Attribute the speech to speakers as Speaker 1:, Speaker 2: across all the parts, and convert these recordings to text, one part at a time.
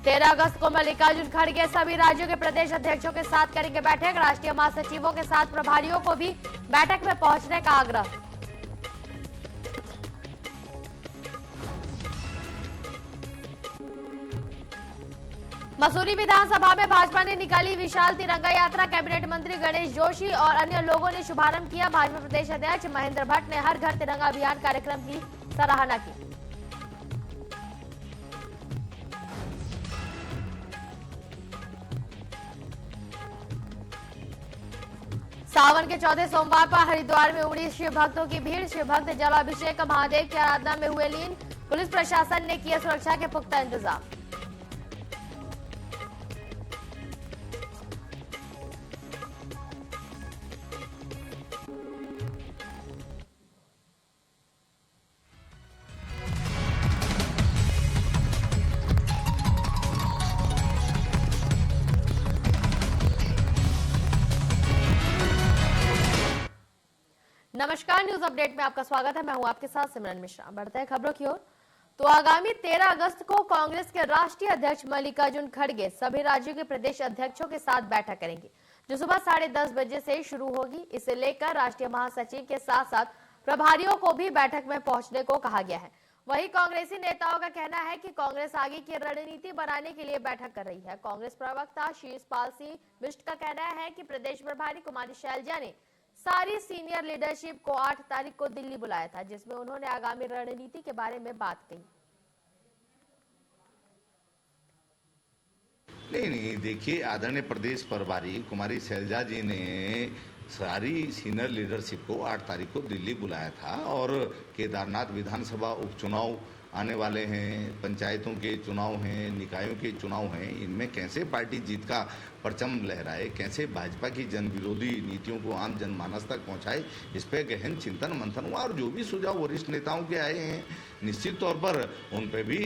Speaker 1: 13 अगस्त को मल्लिकार्जुन खड़गे सभी राज्यों के प्रदेश अध्यक्षों के साथ करेंगे बैठक। राष्ट्रीय महासचिवों के साथ प्रभारियों को भी बैठक में पहुंचने का आग्रह। मसूरी विधानसभा में भाजपा ने निकाली विशाल तिरंगा यात्रा। कैबिनेट मंत्री गणेश जोशी और अन्य लोगों ने शुभारंभ किया। भाजपा प्रदेश अध्यक्ष महेंद्र भट्ट ने हर घर तिरंगा अभियान कार्यक्रम की सराहना की। सावन के चौथे सोमवार पर हरिद्वार में उमड़ी शिव भक्तों की भीड़। शिव भक्त जलाभिषेक महादेव की आराधना में हुए लीन। पुलिस प्रशासन ने किए सुरक्षा के पुख्ता इंतजाम। नमस्कार, न्यूज अपडेट में आपका स्वागत है। मैं हूं आपके साथ सिमरन मिश्रा। बढ़ते हैं खबरों की ओर। तो आगामी 13 अगस्त को कांग्रेस के राष्ट्रीय अध्यक्ष मल्लिकार्जुन खड़गे सभी राज्यों के प्रदेश अध्यक्षों के साथ बैठक करेंगे, जो सुबह 10:30 बजे से शुरू होगी। इसे लेकर राष्ट्रीय महासचिव के साथ साथ प्रभारियों को भी बैठक में पहुंचने को कहा गया है। वहीं कांग्रेसी नेताओं का कहना है कि कांग्रेस आगे की रणनीति बनाने के लिए बैठक कर रही है। कांग्रेस प्रवक्ता शीर्षपाल सिंह बिष्ट का कहना है कि प्रदेश प्रभारी कुमारी शैलजा ने सारी सीनियर लीडरशिप को 8 तारीख को दिल्ली बुलाया था, जिसमें उन्होंने आगामी रणनीति के बारे में बात कही।
Speaker 2: नहीं, देखिए, आदरणीय प्रदेश प्रभारी कुमारी शैलजा जी ने सारी सीनियर लीडरशिप को 8 तारीख को दिल्ली बुलाया था। और केदारनाथ विधानसभा उपचुनाव आने वाले हैं, पंचायतों के चुनाव हैं, निकायों के चुनाव हैं, इनमें कैसे पार्टी जीत का परचम लहराए, कैसे भाजपा की जन विरोधी नीतियों को आम जनमानस तक पहुंचाए, इस पर गहन चिंतन मंथन हुआ। और जो भी सुझाव वरिष्ठ नेताओं के आए हैं, निश्चित तौर पर उन पर भी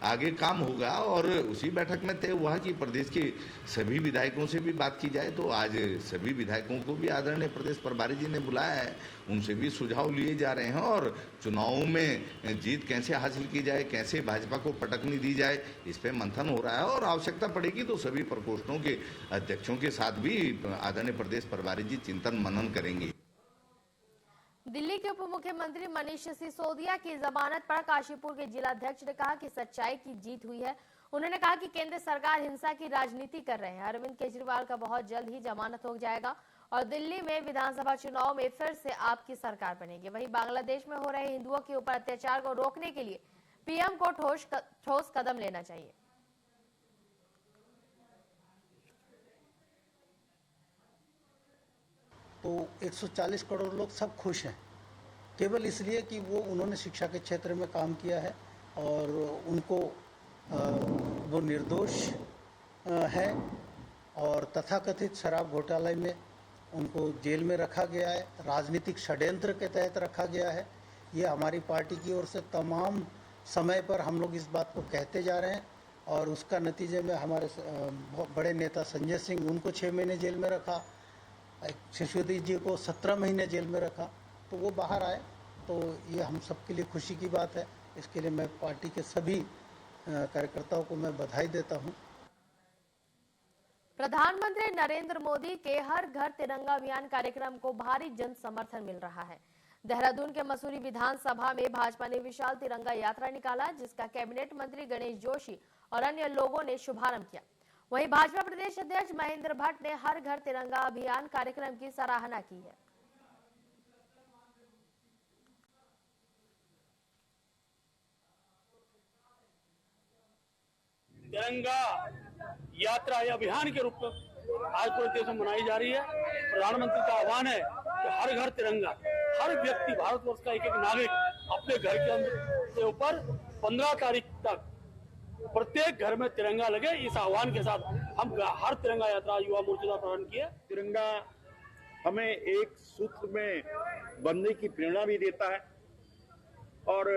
Speaker 2: आगे काम होगा। और उसी बैठक में तय हुआ कि प्रदेश के सभी विधायकों से भी बात की जाए। तो आज सभी विधायकों को भी आदरणीय प्रदेश प्रभारी जी ने बुलाया है, उनसे भी सुझाव लिए जा रहे हैं। और चुनावों में जीत कैसे हासिल की जाए, कैसे भाजपा को पटकनी दी जाए, इस पर मंथन हो रहा है। और आवश्यकता पड़ेगी तो सभी प्रकोष्ठों के अध्यक्षों के साथ भी आदरणीय प्रदेश प्रभारी जी चिंतन मनन करेंगे।
Speaker 1: दिल्ली के उप मुख्यमंत्री मनीष सिसोदिया की जमानत पर काशीपुर के जिलाध्यक्ष ने कहा कि सच्चाई की जीत हुई है। उन्होंने कहा कि केंद्र सरकार हिंसा की राजनीति कर रहे हैं। अरविंद केजरीवाल का बहुत जल्द ही जमानत हो जाएगा और दिल्ली में विधानसभा चुनाव में फिर से आपकी सरकार बनेगी। वहीं बांग्लादेश में हो रहे हिंदुओं के ऊपर अत्याचार को रोकने के लिए पीएम को ठोस कदम लेना चाहिए।
Speaker 3: तो 140 करोड़ लोग सब खुश हैं, केवल इसलिए कि उन्होंने शिक्षा के क्षेत्र में काम किया है और उनको वो निर्दोष है। और तथाकथित शराब घोटाले में उनको जेल में रखा गया है, राजनीतिक षड्यंत्र के तहत रखा गया है। ये हमारी पार्टी की ओर से तमाम समय पर हम लोग इस बात को कहते जा रहे हैं और उसका नतीजे में हमारे बड़े नेता संजय सिंह, उनको 6 महीने जेल में रखा, सिसोदिया जी को 17 महीने जेल में रखा, तो वो बाहर आए। तो ये हम सबके लिए खुशी की बात है। इसके लिए मैं पार्टी के सभी कार्यकर्ताओं को मैं बधाई देता हूं।
Speaker 1: प्रधानमंत्री नरेंद्र मोदी के हर घर तिरंगा अभियान कार्यक्रम को भारी जन समर्थन मिल रहा है। देहरादून के मसूरी विधानसभा में भाजपा ने विशाल तिरंगा यात्रा निकाला, जिसका कैबिनेट मंत्री गणेश जोशी और अन्य लोगों ने शुभारंभ किया। वहीं भाजपा प्रदेश अध्यक्ष महेंद्र भट्ट ने हर घर तिरंगा अभियान कार्यक्रम की सराहना की है।
Speaker 4: तिरंगा यात्रा या अभियान के रूप में आज पूरे देश में मनाई जा रही है। प्रधानमंत्री का आह्वान है कि हर घर तिरंगा, हर व्यक्ति, भारतवर्ष का एक एक नागरिक अपने घर के अंदर से ऊपर 15 तारीख तक प्रत्येक घर में तिरंगा लगे। इस आह्वान के साथ हम हर तिरंगा यात्रा युवा मोर्चा द्वारा प्रारंभ किया।
Speaker 5: तिरंगा हमें एक सूत्र में बंधने की प्रेरणा भी देता है और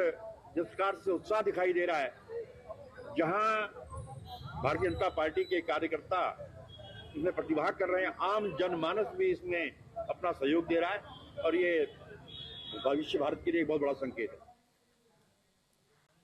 Speaker 5: जिस प्रकार से उत्साह दिखाई दे रहा है, जहां भारतीय जनता पार्टी के कार्यकर्ता इसमें प्रतिभाग कर रहे हैं, आम जनमानस भी इसमें अपना सहयोग दे रहा है और ये भविष्य भारत के लिए एक बहुत बड़ा संकेत है।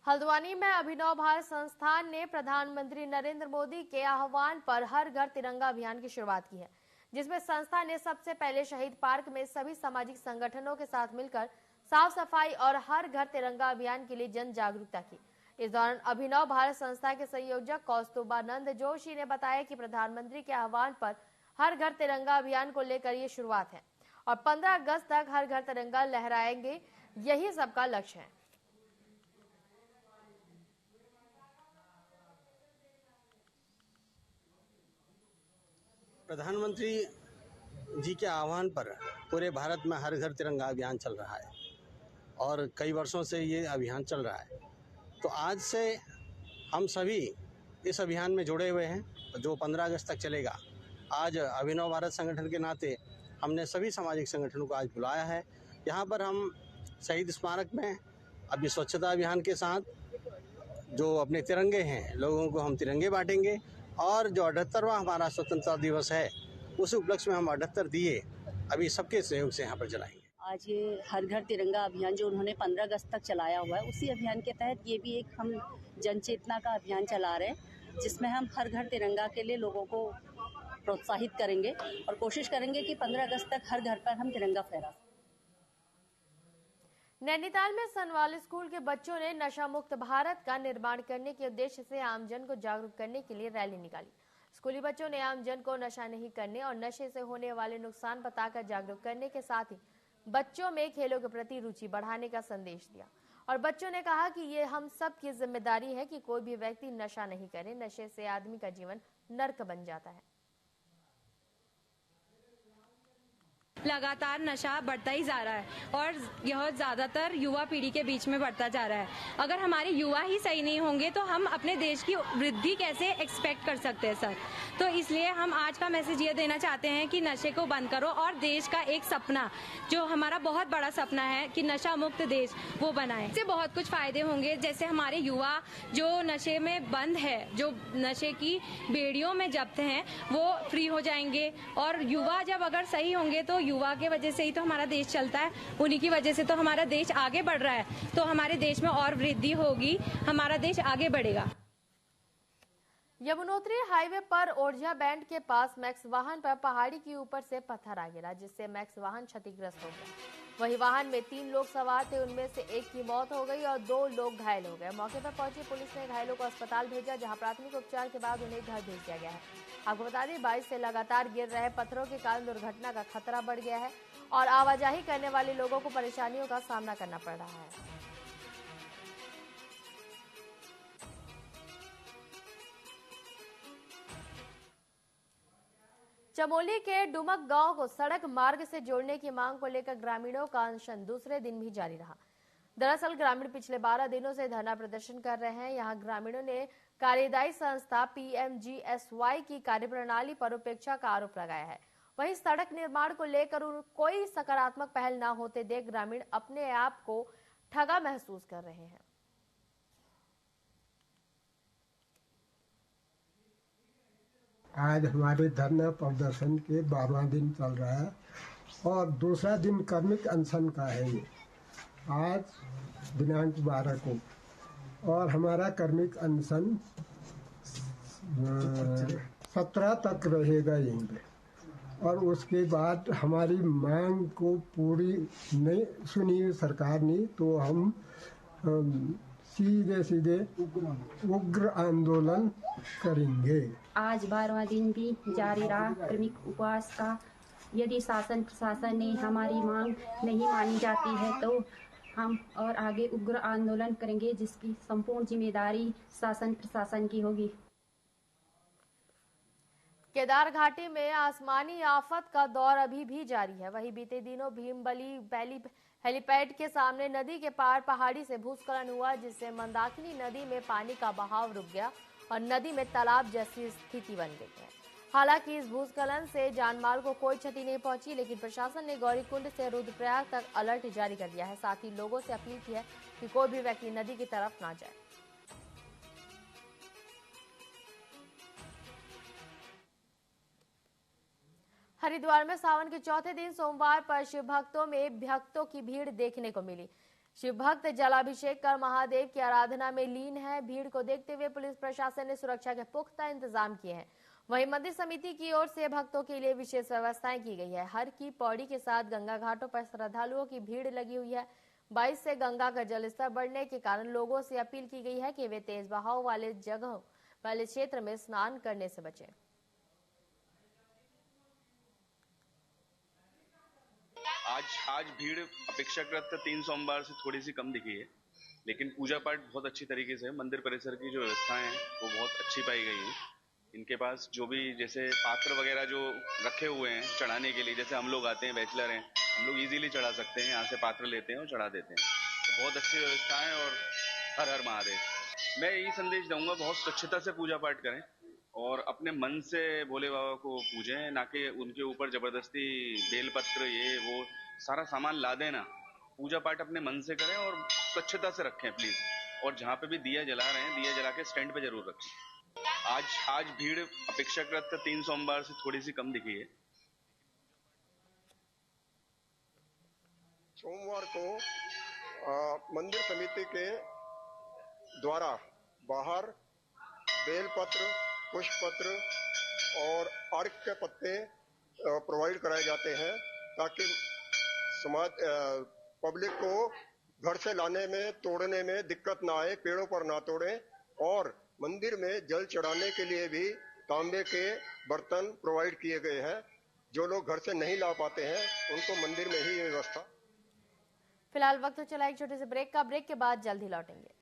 Speaker 1: हल्द्वानी में अभिनव भारत संस्थान ने प्रधानमंत्री नरेंद्र मोदी के आह्वान पर हर घर तिरंगा अभियान की शुरुआत की है, जिसमें संस्था ने सबसे पहले शहीद पार्क में सभी सामाजिक संगठनों के साथ मिलकर साफ सफाई और हर घर तिरंगा अभियान के लिए जन जागरूकता की। इस दौरान अभिनव भारत संस्था के संयोजक कौस्तुभानंद जोशी ने बताया कि प्रधानमंत्री के आह्वान पर हर घर तिरंगा अभियान को लेकर ये शुरुआत है और 15 अगस्त तक हर घर तिरंगा लहराएंगे, यही सबका लक्ष्य है।
Speaker 6: प्रधानमंत्री जी के आह्वान पर पूरे भारत में हर घर तिरंगा अभियान चल रहा है और कई वर्षों से ये अभियान चल रहा है। तो आज से हम सभी इस अभियान में जुड़े हुए हैं जो 15 अगस्त तक चलेगा। आज अभिनव भारत संगठन के नाते हमने सभी सामाजिक संगठनों को आज बुलाया है। यहाँ पर हम शहीद स्मारक में अभी स्वच्छता अभियान के साथ जो अपने तिरंगे हैं, लोगों को हम तिरंगे बांटेंगे और जो 78वां हमारा स्वतंत्रता दिवस है उस उपलक्ष्य में हम 78 दिए अभी सबके सहयोग से यहाँ पर जलाएंगे।
Speaker 7: आज ये हर घर तिरंगा अभियान जो उन्होंने 15 अगस्त तक चलाया हुआ है, उसी अभियान के तहत ये भी एक हम जन चेतना का अभियान चला रहे हैं, जिसमें हम हर घर तिरंगा के लिए लोगों को प्रोत्साहित करेंगे और कोशिश करेंगे कि 15 अगस्त तक हर घर पर हम तिरंगा फहरा।
Speaker 1: नैनीताल में सनवाल स्कूल के बच्चों ने नशा मुक्त भारत का निर्माण करने के उद्देश्य से आमजन को जागरूक करने के लिए रैली निकाली। स्कूली बच्चों ने आमजन को नशा नहीं करने और नशे से होने वाले नुकसान बताकर जागरूक करने के साथ ही बच्चों में खेलों के प्रति रुचि बढ़ाने का संदेश दिया और बच्चों ने कहा कि ये हम सब की जिम्मेदारी है कि कोई भी व्यक्ति नशा नहीं करे। नशे से आदमी का जीवन नर्क बन जाता है।
Speaker 8: लगातार नशा बढ़ता ही जा रहा है और यह ज्यादातर युवा पीढ़ी के बीच में बढ़ता जा रहा है। अगर हमारे युवा ही सही नहीं होंगे तो हम अपने देश की वृद्धि कैसे एक्सपेक्ट कर सकते हैं सर। तो इसलिए हम आज का मैसेज ये देना चाहते हैं कि नशे को बंद करो और देश का एक सपना, जो हमारा बहुत बड़ा सपना है कि नशा मुक्त देश, वो बनाएं। इससे बहुत कुछ फायदे होंगे, जैसे हमारे युवा जो नशे में बंद है, जो नशे की बेड़ियों में जब्त हैं, वो फ्री हो जाएंगे और युवा जब अगर सही होंगे तो युवा के वजह से ही तो हमारा देश चलता है, उन्हीं की वजह से तो हमारा देश आगे बढ़ रहा है। तो हमारे देश में और वृद्धि होगी, हमारा देश आगे बढ़ेगा।
Speaker 1: यमुनोत्री हाईवे पर ओरछा बैंड के पास मैक्स वाहन पर पहाड़ी के ऊपर से पत्थर आ गिरा, जिससे मैक्स वाहन क्षतिग्रस्त हो गया। वही वाहन में 3 लोग सवार थे, उनमें से एक की मौत हो गई और 2 लोग घायल हो गए। मौके पर पहुंची पुलिस ने घायलों को अस्पताल भेजा, जहां प्राथमिक उपचार के बाद उन्हें घर भेज दिया गया है। आपको बता दें, बारिश से लगातार गिर रहे पत्थरों के कारण दुर्घटना का खतरा बढ़ गया है और आवाजाही करने वाले लोगों को परेशानियों का सामना करना पड़ रहा है। चमोली के डुमक गांव को सड़क मार्ग से जोड़ने की मांग को लेकर ग्रामीणों का अनशन दूसरे दिन भी जारी रहा। दरअसल ग्रामीण पिछले 12 दिनों से धरना प्रदर्शन कर रहे हैं। यहां ग्रामीणों ने कार्यदायी संस्था PMGSY की कार्यप्रणाली पर उपेक्षा का आरोप लगाया है। वहीं सड़क निर्माण को लेकर कोई सकारात्मक पहल न होते देख ग्रामीण अपने आप को ठगा महसूस कर रहे हैं।
Speaker 9: आज हमारे धरना प्रदर्शन के 12वां दिन चल रहा है और दूसरा दिन कार्मिक अनशन का है ये, आज दिनांक 12 को, और हमारा कार्मिक अनशन 17 तक रहेगा यहीं पे। और उसके बाद हमारी मांग को पूरी नहीं सुनी सरकार ने तो हम सीधे उग्र आंदोलन करेंगे।
Speaker 10: आज 12वां दिन भी जारी रहा कार्मिक उपवास का। यदि शासन प्रशासन ने हमारी मांग नहीं मानी जाती है तो हम और आगे उग्र आंदोलन करेंगे, जिसकी संपूर्ण जिम्मेदारी शासन प्रशासन की होगी।
Speaker 1: केदार घाटी में आसमानी आफत का दौर अभी भी जारी है। वहीं बीते दिनों भीमबली हेलीपैड के सामने नदी के पार पहाड़ी से भूस्खलन हुआ, जिससे मंदाकिनी नदी में पानी का बहाव रुक गया और नदी में तालाब जैसी स्थिति बन गई है। हालांकि इस भूस्खलन से जानमाल को कोई क्षति नहीं पहुंची, लेकिन प्रशासन ने गौरीकुंड से रुद्रप्रयाग तक अलर्ट जारी कर दिया है। साथ ही लोगों से अपील की है कि कोई भी व्यक्ति नदी की तरफ ना जाए। हरिद्वार में सावन के चौथे दिन सोमवार पर शिव भक्तों में भक्तों की भीड़ देखने को मिली। शिव भक्त जलाभिषेक कर महादेव की आराधना में लीन है। भीड़ को देखते हुए पुलिस प्रशासन ने सुरक्षा के पुख्ता इंतजाम किए हैं। वहीं मंदिर समिति की ओर से भक्तों के लिए विशेष व्यवस्थाएं की गई है। हर की पौड़ी के साथ गंगा घाटों पर श्रद्धालुओं की भीड़ लगी हुई है। 22 से गंगा का जलस्तर बढ़ने के कारण लोगों से अपील की गई है कि वे तेज बहाव वाले जगहों वाले क्षेत्र में स्नान करने से बचें।
Speaker 11: आज भीड़ अपेक्षाकृत 3 सोमवार से थोड़ी सी कम दिखी है, लेकिन पूजा पाठ बहुत अच्छी तरीके से मंदिर परिसर की जो व्यवस्थाएं हैं वो बहुत अच्छी पाई गई है। इनके पास जो भी जैसे पात्र वगैरह जो रखे हुए हैं चढ़ाने के लिए, जैसे हम लोग आते हैं बैचलर हैं, हम लोग इजीली चढ़ा सकते हैं, यहाँ से पात्र लेते हैं और चढ़ा देते हैं। तो बहुत अच्छी व्यवस्था है और हर हर महादेव। मैं यही संदेश दूंगा, बहुत स्वच्छता से पूजा पाठ करें और अपने मन से भोले बाबा को पूजें, ना कि उनके ऊपर जबरदस्ती बेलपत्र ये वो सारा सामान ला देना। पूजा पाठ अपने मन से करें और स्वच्छता से रखें प्लीज। और जहाँ पे भी दिया जला रहे हैं, दिया जला के स्टैंड पे जरूर रखें। आज भीड़ अपेक्षाकृत 3 सोमवार से थोड़ी सी कम दिखी है।
Speaker 12: सोमवार को मंदिर समिति के द्वारा बाहर बेलपत्र, पुष्पपत्र और अर्घ के पत्ते प्रोवाइड कराए जाते हैं ताकि समाज पब्लिक को घर से लाने में, तोड़ने में दिक्कत ना आए, पेड़ों पर ना तोड़ें। और मंदिर में जल चढ़ाने के लिए भी तांबे के बर्तन प्रोवाइड किए गए हैं। जो लोग घर से नहीं ला पाते हैं उनको मंदिर में ही ये व्यवस्था।
Speaker 1: फिलहाल वक्त चला एक छोटे से ब्रेक का। ब्रेक के बाद जल्द ही लौटेंगे।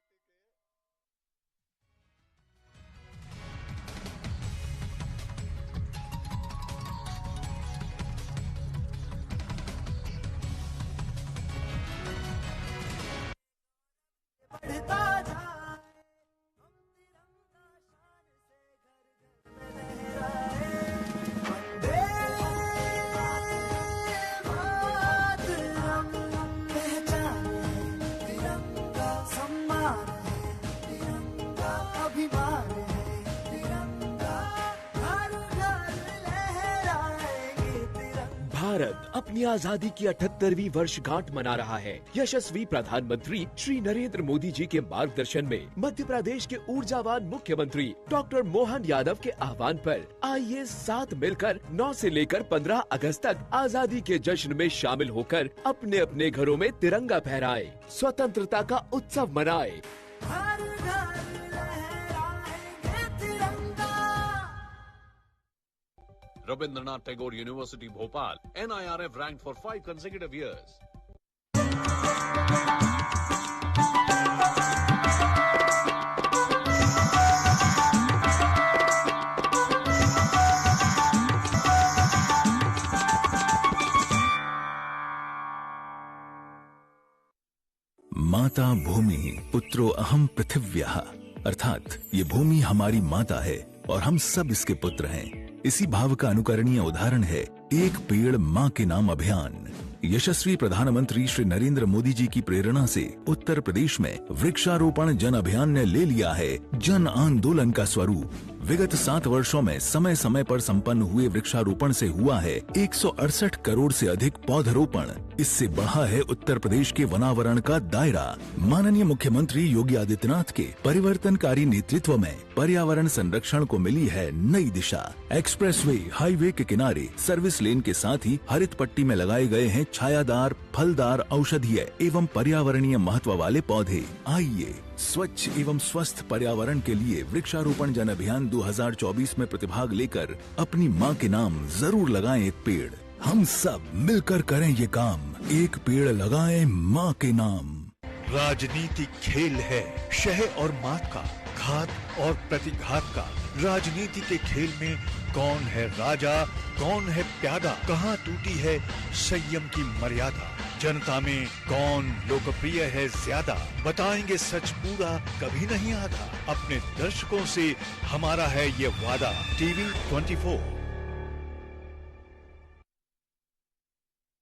Speaker 13: भारत अपनी आजादी की 78वीं वर्षगांठ मना रहा है। यशस्वी प्रधानमंत्री श्री नरेंद्र मोदी जी के मार्गदर्शन में मध्य प्रदेश के ऊर्जावान मुख्यमंत्री डॉक्टर मोहन यादव के आह्वान पर आइए साथ मिलकर 9 से लेकर 15 अगस्त तक आजादी के जश्न में शामिल होकर अपने अपने घरों में तिरंगा फहराएं, स्वतंत्रता का उत्सव मनाएं।
Speaker 14: Rabindranath Tagore University, Bhopal, NIRF ranked for 5 consecutive years.
Speaker 15: माता भूमि पुत्रो अहम पृथिव्यः, अर्थात ये भूमि हमारी माता है और हम सब इसके पुत्र हैं। इसी भाव का अनुकरणीय उदाहरण है एक पेड़ माँ के नाम अभियान। यशस्वी प्रधानमंत्री श्री नरेंद्र मोदी जी की प्रेरणा से उत्तर प्रदेश में वृक्षारोपण जन अभियान ने ले लिया है जन आंदोलन का स्वरूप। विगत 7 वर्षों में समय समय पर संपन्न हुए वृक्षारोपण से हुआ है 168 करोड़ से अधिक पौधरोपण। इससे बढ़ा है उत्तर प्रदेश के वनावरण का दायरा। माननीय मुख्यमंत्री योगी आदित्यनाथ के परिवर्तनकारी नेतृत्व में पर्यावरण संरक्षण को मिली है नई दिशा। एक्सप्रेसवे, हाईवे के किनारे सर्विस लेन के साथ ही हरित पट्टी में लगाए गए हैं छायादार, फलदार, औषधीय एवं पर्यावरणीय महत्व वाले पौधे। आइए स्वच्छ एवं स्वस्थ पर्यावरण के लिए वृक्षारोपण जन अभियान 2024 में प्रतिभाग लेकर अपनी माँ के नाम जरूर लगाएं एक पेड़। हम सब मिलकर करें ये काम, एक पेड़ लगाएं माँ के नाम।
Speaker 16: राजनीति खेल है शह और मात का, घात और प्रतिघात का। राजनीति के खेल में कौन है राजा, कौन है प्यादा, कहाँ टूटी है संयम की मर्यादा। जनता में कौन लोकप्रिय है ज्यादा, बताएंगे सच पूरा कभी नहीं आधा। अपने दर्शकों से हमारा है ये वादा। टीवी 24।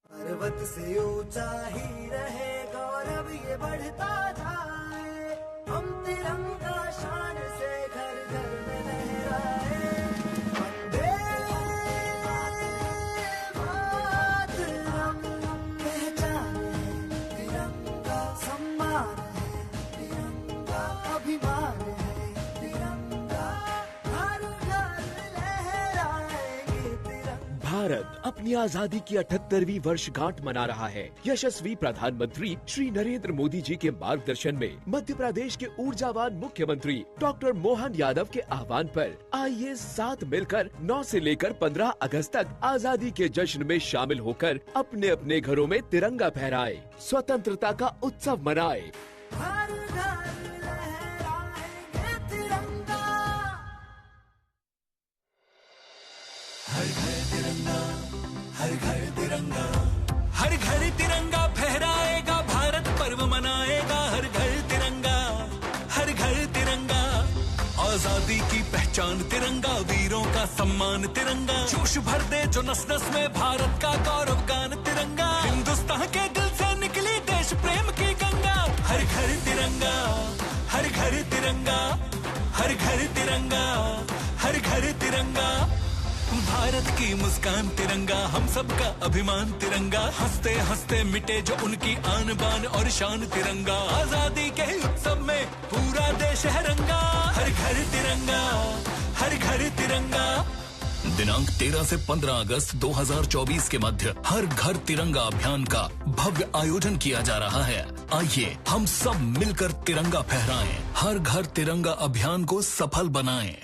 Speaker 17: पर्वत से ऊंचा ही रहे गौरव ये बढ़ता जाए, हम तिरंगा शान से घर घर में लहराए। वंदे मातरम, पहचाने तिरंगा सम्मान।
Speaker 13: भारत अपनी आजादी की 78वीं वर्षगांठ मना रहा है। यशस्वी प्रधानमंत्री श्री नरेंद्र मोदी जी के मार्गदर्शन में मध्य प्रदेश के ऊर्जावान मुख्यमंत्री डॉक्टर मोहन यादव के आह्वान पर आइए साथ मिलकर 9 से लेकर 15 अगस्त तक आजादी के जश्न में शामिल होकर अपने अपने घरों में तिरंगा फहराए, स्वतंत्रता का उत्सव मनाए।
Speaker 17: हर घर लहराएंगे तिरंगा, हर घर तिरंगा, हर घर तिरंगा, हर घर तिरंगा फहराएगा, भारत पर्व मनाएगा। हर घर तिरंगा, हर घर तिरंगा, आजादी की पहचान तिरंगा, वीरों का सम्मान तिरंगा, जोश भर दे जो नस नस में भारत का गौरव गान तिरंगा, हिंदुस्तान के दिल से निकली देश प्रेम की गंगा। हर घर तिरंगा, हर घर तिरंगा, हर घर तिरंगा, हर घर तिरंगा, भारत की मुस्कान तिरंगा, हम सबका अभिमान तिरंगा, हंसते हंसते मिटे जो उनकी आन बान और शान तिरंगा, आजादी के उत्सव में पूरा देश है रंगा। हर घर तिरंगा, हर घर तिरंगा।
Speaker 18: दिनांक 13 से 15 अगस्त 2024 के मध्य हर घर तिरंगा अभियान का भव्य आयोजन किया जा रहा है। आइए हम सब मिलकर तिरंगा फहराएं, हर घर तिरंगा अभियान को सफल बनाएं।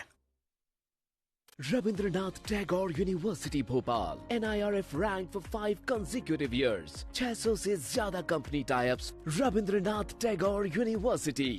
Speaker 13: Rabindranath Tagore university Bhopal NIRF rank for 5 consecutive years। 600 से ज्यादा company types. Rabindranath Tagore university.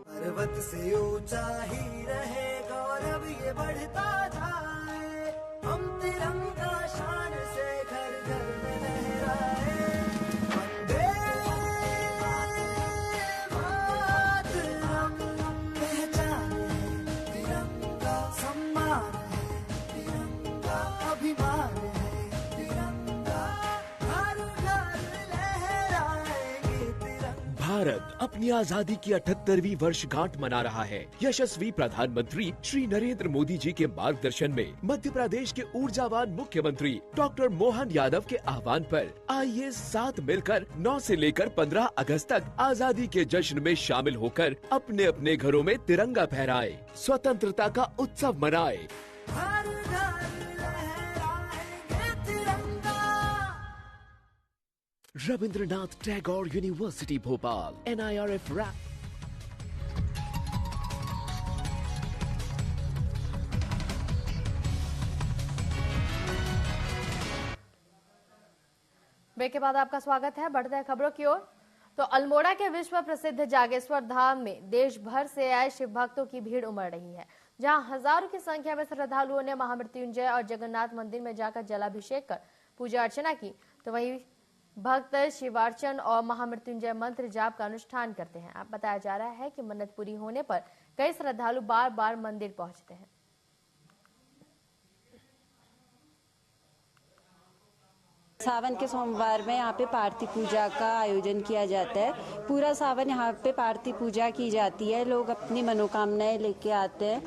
Speaker 17: पर्वत से ऊंचा ही रहे गौरव ये बढ़ता जाए, हम तिरंगा शान से घर घर में लहराए। वंदे मातरम, पहचान है तिरंगा, सम्मान है तिरंगा, अभिमान है तिरंगा, हर घर लहराएंगे तिरंगा।
Speaker 13: भारत अपनी आजादी की 78वीं वर्षगांठ मना रहा है। यशस्वी प्रधानमंत्री श्री नरेंद्र मोदी जी के मार्गदर्शन में मध्य प्रदेश के ऊर्जावान मुख्यमंत्री डॉक्टर मोहन यादव के आह्वान पर आइए साथ मिलकर 9 से लेकर 15 अगस्त तक आजादी के जश्न में शामिल होकर अपने अपने घरों में तिरंगा फहराए, स्वतंत्रता का उत्सव मनाए।
Speaker 17: हर घर लहराएंगे तिरंगा।
Speaker 13: Rabindranath Tagore university Bhopal NIRF rank.
Speaker 1: Break के बाद आपका स्वागत है। बढ़ते हैं खबरों की ओर। तो अल्मोड़ा के विश्व प्रसिद्ध जागेश्वर धाम में देश भर से आए शिव भक्तों की भीड़ उमड़ रही है, जहां हजारों की संख्या में श्रद्धालुओं ने महामृत्युंजय और जगन्नाथ मंदिर में जाकर जलाभिषेक कर पूजा अर्चना की। तो वहीं भक्त शिवार्चन और महामृत्युंजय मंत्र जाप का अनुष्ठान करते हैं। अब बताया जा रहा है कि मन्नत पूरी होने पर कई श्रद्धालु बार बार मंदिर पहुंचते हैं।
Speaker 19: सावन के सोमवार में यहाँ पे पार्थिव पूजा का आयोजन किया जाता है। पूरा सावन यहाँ पे पार्थिव पूजा की जाती है। लोग अपनी मनोकामनाएं लेके आते हैं,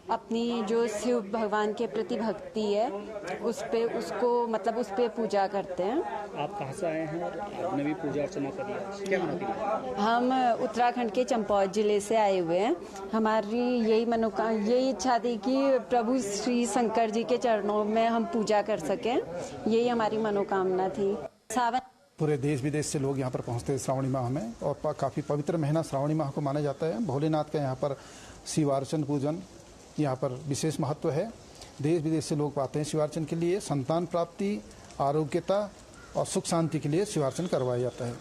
Speaker 19: अपनी जो शिव भगवान के प्रति भक्ति है उस पे पूजा करते हैं।
Speaker 4: आप कहाँ से आए हैं और आपने भी पूजा अर्चना करी है, क्या मनोती है?
Speaker 19: हम उत्तराखंड के चंपौत जिले से आए हुए हैं। हमारी यही इच्छा थी कि प्रभु श्री शंकर जी के चरणों में हम पूजा कर सकें, यही हमारी मनोकामना थी। सावन
Speaker 20: पूरे देश विदेश से लोग यहाँ पर पहुँचते हैं श्रावणी माह में, और काफ़ी पवित्र महीना श्रावणी माह को माना जाता है। भोलेनाथ का यहाँ पर शिवार्चन पूजन यहाँ पर विशेष महत्व है। देश विदेश से लोग आते हैं शिवार्चन के लिए। संतान प्राप्ति, आरोग्यता और सुख शांति के लिए शिवार्चन करवाया जाता है।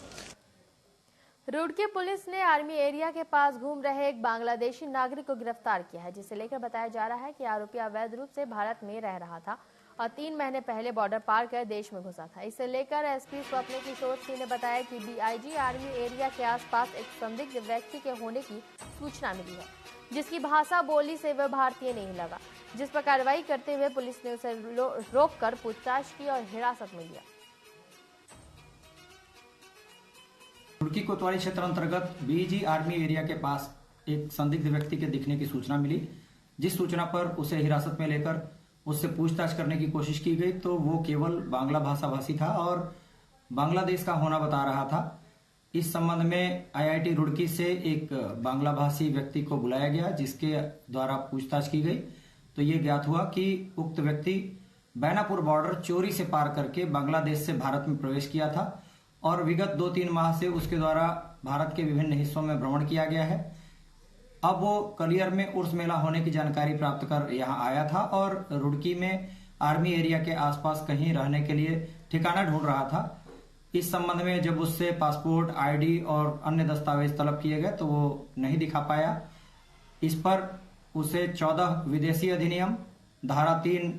Speaker 1: रुड़की पुलिस ने आर्मी एरिया के पास घूम रहे एक बांग्लादेशी नागरिक को गिरफ्तार किया है, जिसे लेकर बताया जा रहा है कि आरोपी अवैध रूप से भारत में रह रहा था और 3 महीने पहले बॉर्डर पार कर देश में घुसा था। इसे लेकर एसपी स्वप्न किशोर सिंह ने बताया कि डीआईजी आर्मी एरिया के आसपास एक संदिग्ध व्यक्ति के होने की सूचना मिली है, जिसकी भाषा बोली से वह भारतीय नहीं लगा, जिस पर कार्रवाई करते हुए पुलिस ने उसे रोककर पूछताछ की और हिरासत में लिया।
Speaker 21: रुड़की कोतवाली क्षेत्र अंतर्गत बीजी आर्मी एरिया के पास एक संदिग्ध व्यक्ति के दिखने की सूचना मिली, जिस सूचना पर उसे हिरासत में लेकर उससे पूछताछ करने की कोशिश की गई तो वो केवल बांग्ला भाषा भाषी था और बांग्लादेश का होना बता रहा था। इस संबंध में IIT रुड़की से एक बांग्ला भाषी व्यक्ति को बुलाया गया, जिसके द्वारा पूछताछ की गई तो ये ज्ञात हुआ कि उक्त व्यक्ति बैनापुर बॉर्डर चोरी से पार करके बांग्लादेश से भारत में प्रवेश किया था और विगत 2-3 माह से उसके द्वारा भारत के विभिन्न हिस्सों में भ्रमण किया गया है। अब वो कलियर में उर्स मेला होने की जानकारी प्राप्त कर यहाँ आया था और रुड़की में आर्मी एरिया के आसपास कहीं रहने के लिए ठिकाना ढूंढ रहा था। इस संबंध में जब उससे पासपोर्ट, ID और अन्य दस्तावेज तलब किए गए तो वो नहीं दिखा पाया। इस पर उसे 14 विदेशी अधिनियम, धारा 3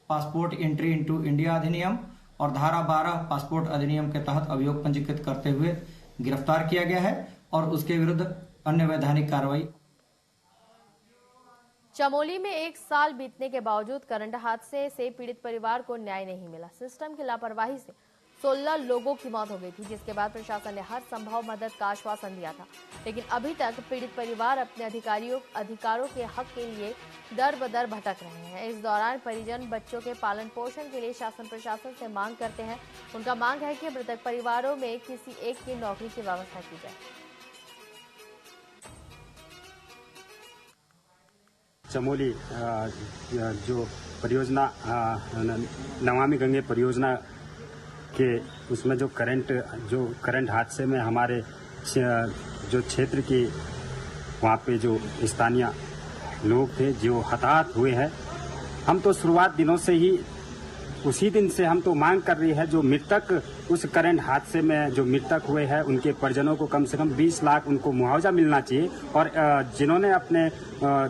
Speaker 21: पासपोर्ट एंट्री इनटू इंडिया अधिनियम और धारा 12 पासपोर्ट अधिनियम के तहत अभियोग पंजीकृत करते हुए गिरफ्तार किया गया है और उसके विरुद्ध अन्य वैधानिक कार्रवाई।
Speaker 1: चमोली में 1 साल बीतने के बावजूद करंट हादसे से पीड़ित परिवार को न्याय नहीं मिला। सिस्टम की लापरवाही से 16 लोगों की मौत हो गई थी, जिसके बाद प्रशासन ने हर संभव मदद का आश्वासन दिया था, लेकिन अभी तक पीड़ित परिवार अपने अधिकारों के हक के लिए दर बदर भटक रहे हैं। इस दौरान परिजन बच्चों के पालन पोषण के लिए शासन प्रशासन से मांग करते हैं। उनका मांग है कि मृतक परिवारों में किसी एक की नौकरी की व्यवस्था की जाए।
Speaker 2: चमोली जो परियोजना नमामि गंगे परियोजना के उसमें जो करंट हादसे में हमारे जो क्षेत्र के वहाँ पे जो स्थानीय लोग थे जो हताहत हुए हैं, हम तो शुरुआत दिनों से ही उसी दिन से हम तो मांग कर रही है जो मृतक उस करंट हादसे में जो मृतक हुए हैं उनके परिजनों को कम से कम 20 लाख उनको मुआवजा मिलना चाहिए और जिन्होंने अपने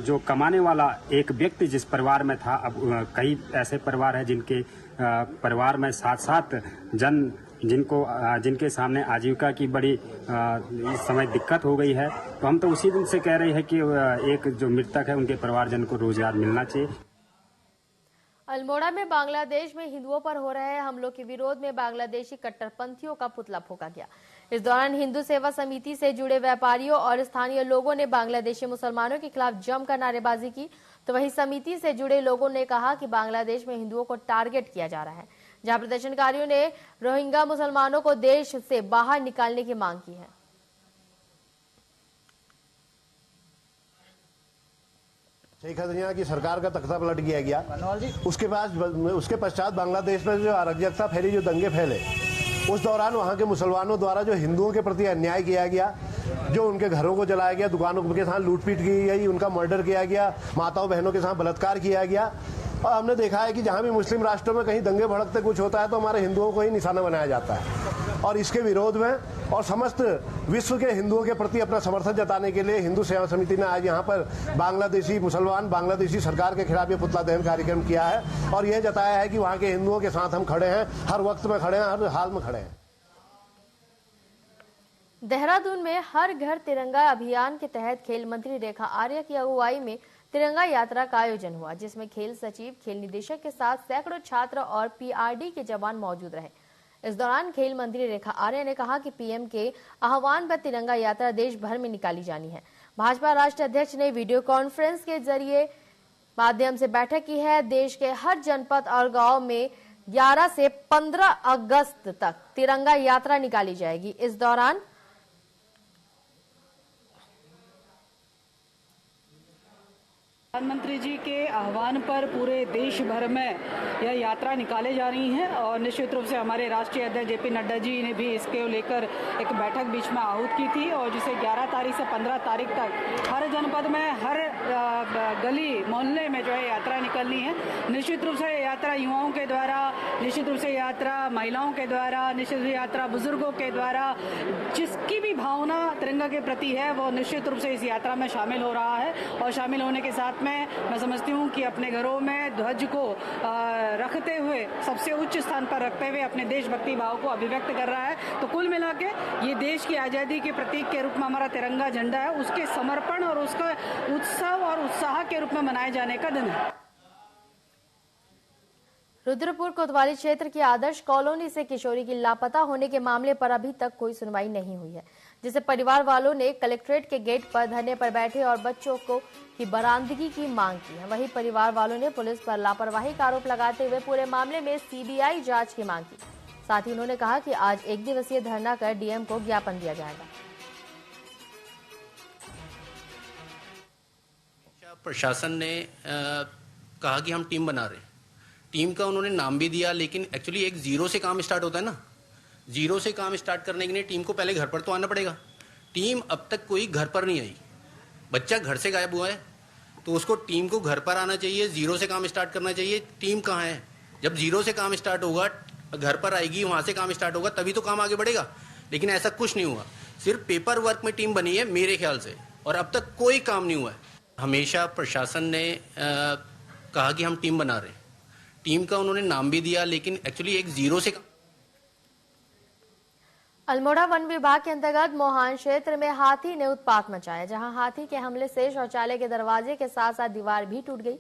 Speaker 2: जो कमाने वाला एक व्यक्ति जिस परिवार में था, अब कई ऐसे परिवार हैं जिनके परिवार में 7-7 जन जिनके सामने आजीविका की बड़ी इस समय दिक्कत हो गई है, तो हम तो उसी दिन से कह रहे हैं कि एक जो मृतक है उनके परिवारजन को रोजगार मिलना चाहिए।
Speaker 1: अल्मोड़ा में बांग्लादेश में हिंदुओं पर हो रहे हमलों के विरोध में बांग्लादेशी कट्टरपंथियों का पुतला फूंका गया। इस दौरान हिंदू सेवा समिति से जुड़े व्यापारियों और स्थानीय लोगों ने बांग्लादेशी मुसलमानों के खिलाफ जमकर नारेबाजी की, तो वहीं समिति से जुड़े लोगों ने कहा कि बांग्लादेश में हिंदुओं को टारगेट किया जा रहा है, जहां प्रदर्शनकारियों ने रोहिंग्या मुसलमानों को देश से बाहर निकालने की मांग की है।
Speaker 22: शेख हसीना की सरकार का तख्ता पलट किया गया। उसके पश्चात बांग्लादेश में जो अराजकता फैली, जो दंगे फैले, उस दौरान वहाँ के मुसलमानों द्वारा जो हिंदुओं के प्रति अन्याय किया गया, जो उनके घरों को जलाया गया, दुकानों के साथ लूटपीट की गई, उनका मर्डर किया गया, माताओं बहनों के साथ बलात्कार किया गया। और हमने देखा है कि जहाँ भी मुस्लिम राष्ट्रों में कहीं दंगे भड़कते कुछ होता है तो हमारे हिंदुओं को ही निशाना बनाया जाता है। और इसके विरोध में और समस्त विश्व के हिंदुओं के प्रति अपना समर्थन जताने के लिए हिंदू सेवा समिति ने आज यहाँ पर बांग्लादेशी सरकार के खिलाफ ये पुतला दहन कार्यक्रम किया है और यह जताया है कि वहाँ के हिंदुओं के साथ हम खड़े हैं, हर वक्त में खड़े हैं, हर हाल में खड़े हैं।
Speaker 1: देहरादून में हर घर तिरंगा अभियान के तहत खेल मंत्री रेखा आर्य की अगुवाई में तिरंगा यात्रा का आयोजन हुआ, जिसमें खेल सचिव, खेल निदेशक के साथ सैकड़ों छात्र और PRD के जवान मौजूद रहे। इस दौरान खेल मंत्री रेखा आर्य ने कहा कि PM के आह्वान पर तिरंगा यात्रा देश भर में निकाली जानी है। भाजपा राष्ट्रीय अध्यक्ष ने वीडियो कॉन्फ्रेंस के जरिए माध्यम से बैठक की है। देश के हर जनपद और गांव में 11 से 15 अगस्त तक तिरंगा यात्रा निकाली जाएगी। इस दौरान
Speaker 23: प्रधानमंत्री जी के आह्वान पर पूरे देश भर में यह यात्रा निकाले जा रही है और निश्चित रूप से हमारे राष्ट्रीय अध्यक्ष JP नड्डा जी ने भी इसके लेकर एक बैठक बीच में आहूत की थी और जिसे 11 तारीख से 15 तारीख तक हर जनपद में, हर गली मोहल्ले में जो है यात्रा निकलनी है। निश्चित रूप से यात्रा युवाओं के द्वारा, निश्चित रूप से यात्रा महिलाओं के द्वारा, निश्चित रूप से यात्रा बुजुर्गों के द्वारा, जिसकी भी भावना तिरंगा के प्रति है वो निश्चित रूप से इस यात्रा में शामिल हो रहा है। और शामिल होने के साथ मैं समझती हूँ कि अपने घरों में ध्वज को रखते हुए, सबसे उच्च स्थान पर रखते हुए अपने देशभक्ति भाव को अभिव्यक्त कर रहा है। तो कुल मिला के ये देश की आज़ादी के प्रतीक के रूप में हमारा तिरंगा झंडा है, उसके समर्पण और उसका उत्सव और उत्साह के रूप में मनाए जाने का दिन है।
Speaker 1: रुद्रपुर कोतवाली क्षेत्र की आदर्श कॉलोनी से किशोरी की लापता होने के मामले पर अभी तक कोई सुनवाई नहीं हुई है, जिसे परिवार वालों ने कलेक्ट्रेट के गेट पर धरने पर बैठे और बच्चों को की बरामदगी की मांग की है। वहीं परिवार वालों ने पुलिस पर लापरवाही का आरोप लगाते हुए पूरे मामले में सीबीआई जांच की मांग की। साथ ही उन्होंने कहा कि आज 1 दिवसीय धरना कर डीएम को ज्ञापन दिया जाएगा।
Speaker 3: प्रशासन ने कहा कि हम टीम बना रहे हैं। टीम का उन्होंने नाम भी दिया, लेकिन एक्चुअली एक जीरो से काम स्टार्ट होता है ना। जीरो से काम स्टार्ट करने के लिए टीम को पहले घर पर तो आना पड़ेगा। टीम अब तक कोई घर पर नहीं आई। बच्चा घर से गायब हुआ है तो उसको टीम को घर पर आना चाहिए, जीरो से काम स्टार्ट करना चाहिए। टीम कहाँ है? जब जीरो से काम स्टार्ट होगा, घर पर आएगी, वहां से काम स्टार्ट होगा, तभी तो काम आगे बढ़ेगा। लेकिन ऐसा कुछ नहीं हुआ। सिर्फ पेपर वर्क में टीम बनी है मेरे ख्याल से, और अब तक कोई काम नहीं हुआ है। हमेशा प्रशासन ने कहा कि हम टीम बना रहे हैं। टीम का उन्होंने नाम भी दिया, लेकिन एक्चुअली एक जीरो से।
Speaker 1: अल्मोड़ा वन विभाग के अंतर्गत मोहान क्षेत्र में हाथी ने उत्पात मचाया, जहां हाथी के हमले से शौचालय के दरवाजे के साथ साथ दीवार भी टूट गई।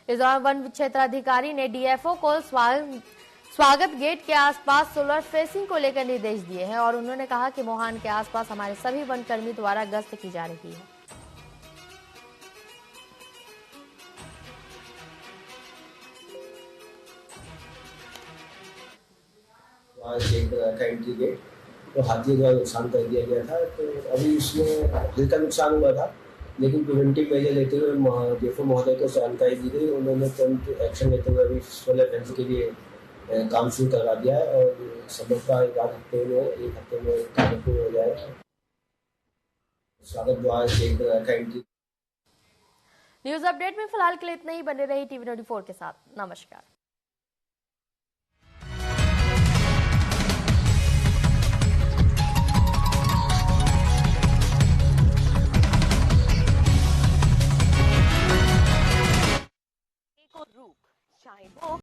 Speaker 1: इस दौरान वन क्षेत्राधिकारी ने डीएफओ को स्वागत गेट के आसपास सोलर फेंसिंग को लेकर निर्देश दिए हैं और उन्होंने कहा कि मोहान के आसपास हमारे सभी वन कर्मी द्वारा गश्त की जा रही है।
Speaker 5: एंट्री गेट तो हाथी द्वारा नुकसान कर दिया गया था। तो अभी इसमें हल्का नुकसान हुआ था, लेकिन प्रिवेंटिव मेजर लेते हुए डीएफओ महोदय को जानकारी दी गई। उन्होंने तुरंत एक्शन लेते हुए अभी सोलर फेंसिंग के लिए काम शुरू करवा दिया है और संभवतः एक हफ्ते में काम पूरा हो जाएगा। स्वागत द्वार का एंट्री।
Speaker 1: न्यूज अपडेट में फिलहाल के लिए इतना ही। बने रही टीवी 24 के साथ। नमस्कार।
Speaker 6: रूप चाहे वो